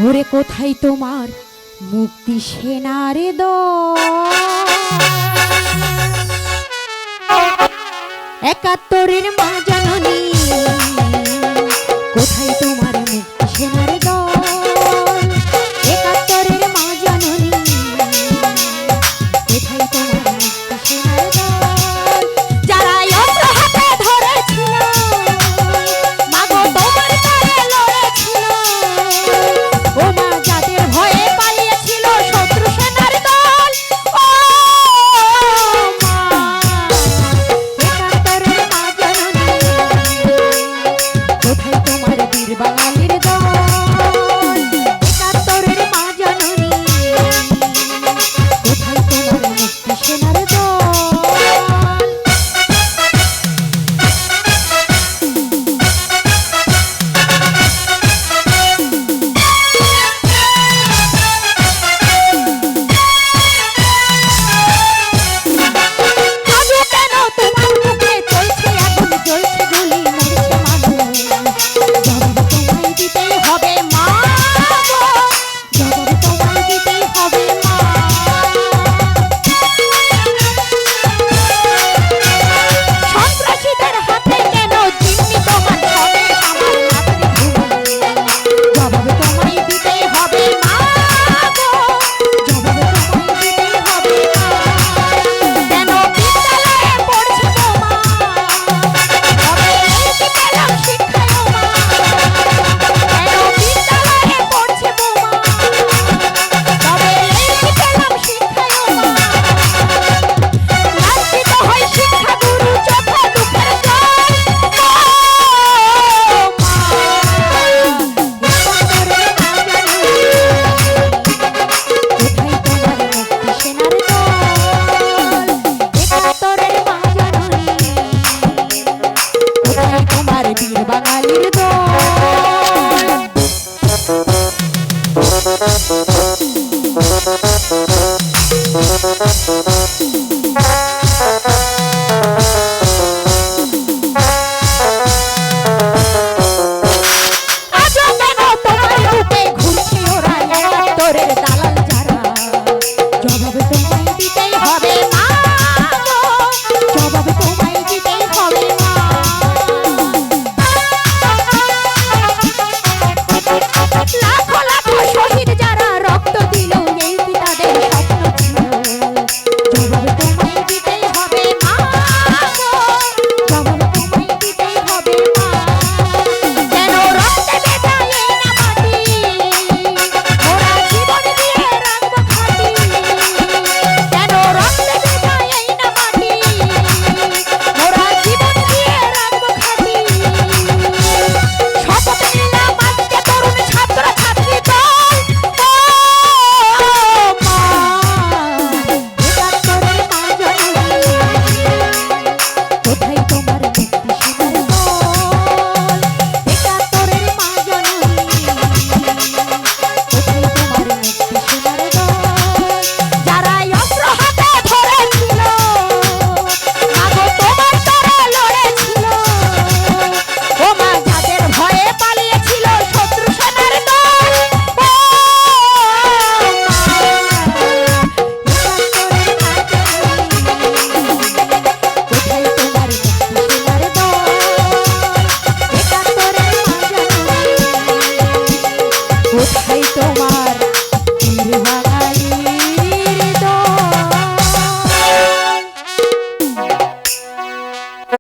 ওরে কোথায় তোমার মুক্তি সেনার দল? ৭১-এর মা জাননী, কোথায় তোমার মুক্তি সেনার দল? ৭১-এর মা জাননী, কোথায় তোমার মুক্তি সেনার দল? যারা অস্ত্র হাতে ধরেছিল, মাগো তোমার তারে লড়েছিল, ও মা যাদের ভয়ে পালিয়েছিল শত্রু সেনার দল, ও মা ৭১-এর মা জাননী, কোথায় তোমার বীর বাঙালির দল? ৭১-এর মা জাননী, কোথায় তোমার মুক্তি সেনার দল? আজও কেন তোমার মুখে চলছে আগুন, জ্বলছে গুলি, মরছে মানুষ? জবাব তোমায় দিতেই হবে মা গো, জবাব তোমায় দিতেই হবে মা। সন্ত্রাসীদের হাতে কেন জিম্মি তোমার হবে আমার মাতৃভূমি? জবাব তোমায় দিতেই হবে মা গো, জবাব তোমায় দিতেই হবে মা। কেন বিদ্যালয়ে পড়ছি তোমা, তবে কি পেলাম শিক্ষায় ও মা? কেন বিদ্যালয়ে পড়ছি তোমা, তবে কি পেলাম শিক্ষায় ও মা? লাঞ্ছিত হই শিক্ষাগুরু চোখে দুঃখের জল, ও মা ৭১-এর মা জাননী, কোথায় তোমার মুক্তি সেনার দল? ৭১-এর মা জাননী, কোথায় তোমার বীর বাঙালির